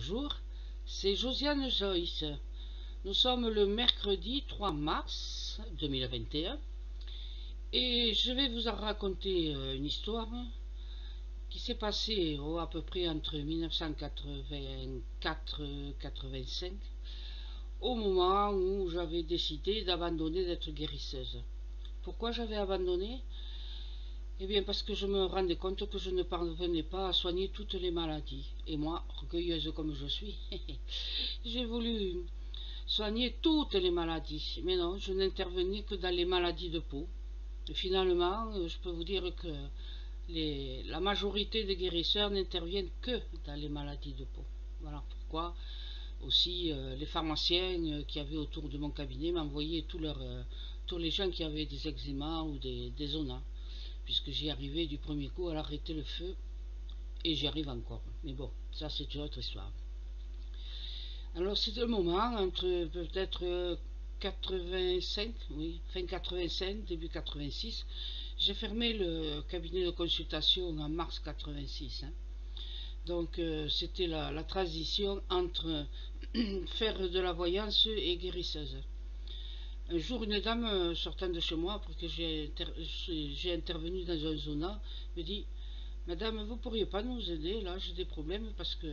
Bonjour, c'est Josiane Joyce. Nous sommes le mercredi 3 mars 2021 et je vais vous raconter une histoire qui s'est passée à peu près entre 1984 et 85, au moment où j'avais décidé d'abandonner d'être guérisseuse. Pourquoi j'avais abandonné? Eh bien parce que je me rendais compte que je ne parvenais pas à soigner toutes les maladies. Et moi, orgueilleuse comme je suis, j'ai voulu soigner toutes les maladies. Mais non, je n'intervenais que dans les maladies de peau. Et finalement, je peux vous dire que la majorité des guérisseurs n'interviennent que dans les maladies de peau. Voilà pourquoi aussi les pharmaciens qui avaient autour de mon cabinet m'envoyaient tous les gens qui avaient des eczémas ou des zonas, puisque j'y arrivais du premier coup à arrêter le feu, et j'y arrive encore. Mais bon, ça c'est une autre histoire. Alors c'est le moment, entre peut-être 85, oui, fin 85, début 86, j'ai fermé le cabinet de consultation en mars 86. Donc c'était la transition entre faire de la voyance et guérisseuse. Un jour, une dame sortant de chez moi, parce que j'ai intervenu dans un zona, me dit: Madame, vous pourriez pas nous aider? Là, j'ai des problèmes parce que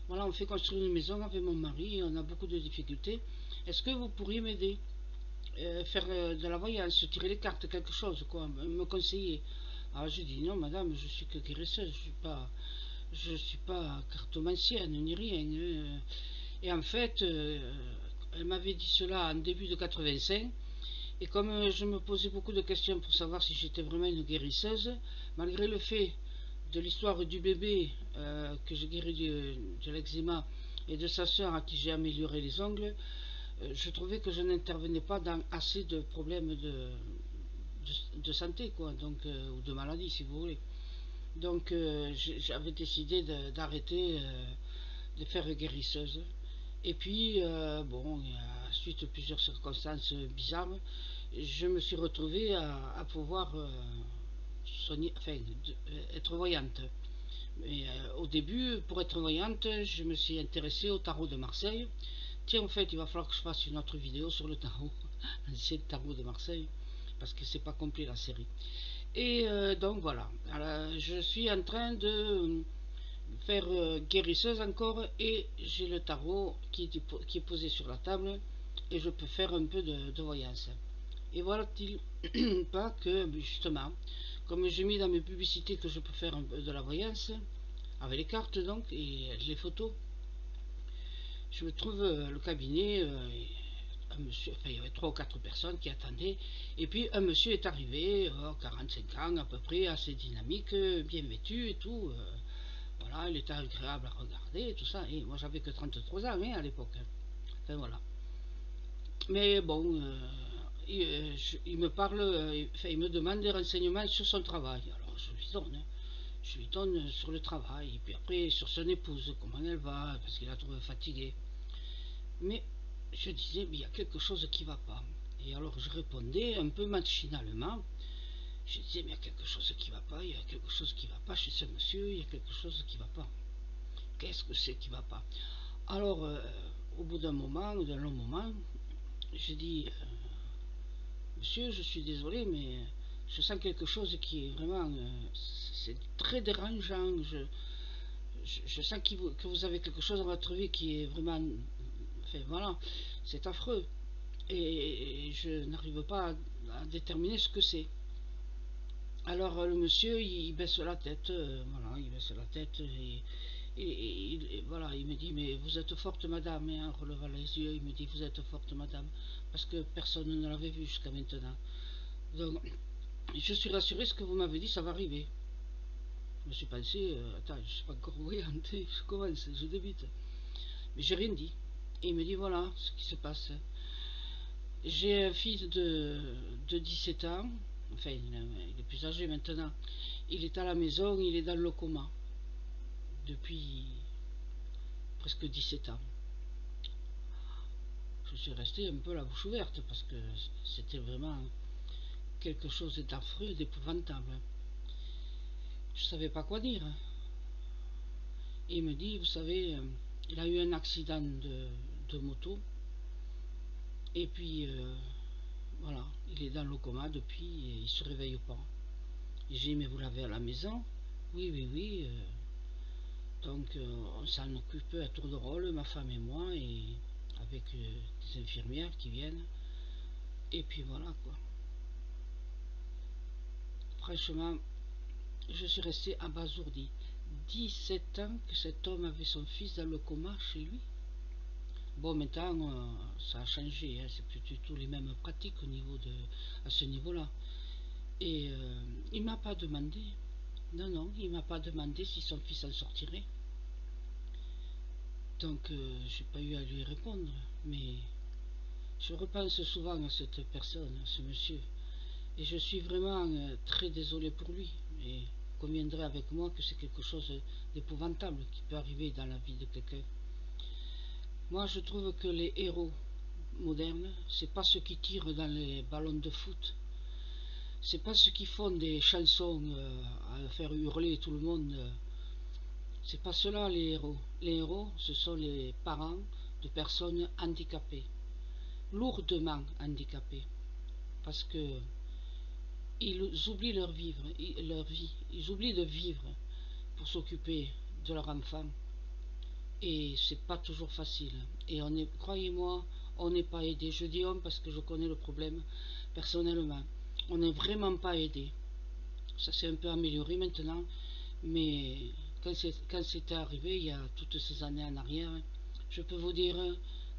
voilà, on fait construire une maison avec mon mari et on a beaucoup de difficultés. Est-ce que vous pourriez m'aider? Faire de la voyance, tirer les cartes, quelque chose, quoi, me conseiller. Alors je dis: non, madame, je suis que guérisseuse, je suis pas cartomancienne ni rien. Et en fait, elle m'avait dit cela en début de 85. Et comme je me posais beaucoup de questions pour savoir si j'étais vraiment une guérisseuse, malgré le fait de l'histoire du bébé que j'ai guéri de l'eczéma et de sa soeur à qui j'ai amélioré les ongles, je trouvais que je n'intervenais pas dans assez de problèmes de santé, quoi, donc, ou de maladie, si vous voulez. Donc j'avais décidé d'arrêter de faire guérisseuse. Et puis, bon, suite à plusieurs circonstances bizarres, je me suis retrouvée à pouvoir soigner, enfin, être voyante. Mais au début, pour être voyante, je me suis intéressée au tarot de Marseille. Tiens, en fait, il va falloir que je fasse une autre vidéo sur le tarot, l'ancien tarot de Marseille, parce que c'est pas complet la série. Et donc voilà, alors, je suis en train de faire guérisseuse encore, et j'ai le tarot qui est posé sur la table, et je peux faire un peu de voyance. Et voilà-t-il pas que, justement, comme j'ai mis dans mes publicités que je peux faire un peu de la voyance, avec les cartes donc, et les photos, je me trouve le cabinet, un monsieur, enfin il y avait 3 ou 4 personnes qui attendaient, et puis un monsieur est arrivé, 45 ans à peu près, assez dynamique, bien vêtu et tout, voilà, il était agréable à regarder et tout ça, et moi j'avais que 33 ans à l'époque, enfin voilà. Mais bon, il me parle, enfin il me demande des renseignements sur son travail, alors je lui donne. Je lui donne sur le travail, et puis après sur son épouse, comment elle va, parce qu'il la trouve fatiguée. Mais je disais, mais il y a quelque chose qui ne va pas. Et alors je répondais un peu machinalement. Je disais, mais il y a quelque chose qui ne va pas, il y a quelque chose qui ne va pas chez ce monsieur, il y a quelque chose qui ne va pas. Qu'est-ce que c'est qui ne va pas? Alors, au bout d'un moment, d'un long moment, j'ai dit, monsieur, je suis désolé, mais je sens quelque chose qui est vraiment, c'est très dérangeant. Je sens que vous avez quelque chose dans votre vie qui est vraiment, enfin voilà, c'est affreux. Et je n'arrive pas à déterminer ce que c'est. Alors le monsieur, il baisse la tête, voilà, il baisse la tête, et voilà, il me dit, mais vous êtes forte madame, et en relevant les yeux, il me dit, vous êtes forte madame, parce que personne ne l'avait vu jusqu'à maintenant. Donc, je suis rassuré, ce que vous m'avez dit, ça va arriver. Je me suis pensé, attends, je ne suis pas encore voyante, je commence, je débute. Mais j'ai rien dit. Et il me dit, voilà ce qui se passe. J'ai un fils de 17 ans, enfin il est plus âgé maintenant. Il est à la maison, il est dans le coma depuis presque 17 ans. Je suis resté un peu la bouche ouverte parce que c'était vraiment quelque chose d'affreux, d'épouvantable. Je ne savais pas quoi dire. Et il me dit, vous savez, Il a eu un accident de moto. Et puis, voilà, il est dans le coma depuis et il ne se réveille pas. Et j'ai dit, mais vous l'avez à la maison? Oui, oui, oui. Donc, on s'en occupe à tour de rôle, ma femme et moi, et avec des infirmières qui viennent. Et puis voilà, quoi. Franchement, je suis restée abasourdie. 17 ans que cet homme avait son fils dans le coma chez lui. Bon, maintenant, ça a changé, hein, c'est plus du tout les mêmes pratiques à ce niveau-là. Et il m'a pas demandé, non, non, il m'a pas demandé si son fils en sortirait. Donc, j'ai pas eu à lui répondre. Mais je repense souvent à cette personne, à ce monsieur. Et je suis vraiment très désolée pour lui. Et conviendrait avec moi que c'est quelque chose d'épouvantable qui peut arriver dans la vie de quelqu'un. Moi, je trouve que les héros modernes, c'est pas ceux qui tirent dans les ballons de foot. C'est pas ceux qui font des chansons à faire hurler tout le monde. C'est pas cela les héros. Les héros, ce sont les parents de personnes handicapées, lourdement handicapées, parce que ils oublient leur vie, ils oublient de vivre pour s'occuper de leur enfant. Et c'est pas toujours facile. Et on est, croyez-moi, on n'est pas aidé. Je dis homme parce que je connais le problème personnellement. On n'est vraiment pas aidé. Ça s'est un peu amélioré maintenant, mais quand c'était arrivé, il y a toutes ces années en arrière, je peux vous dire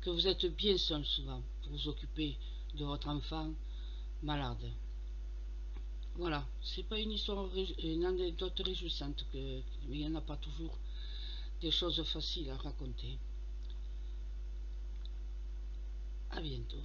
que vous êtes bien seul souvent pour vous occuper de votre enfant malade. Voilà, c'est pas une histoire, une anecdote réjouissante, mais il n'y en a pas toujours des choses faciles à raconter. À bientôt.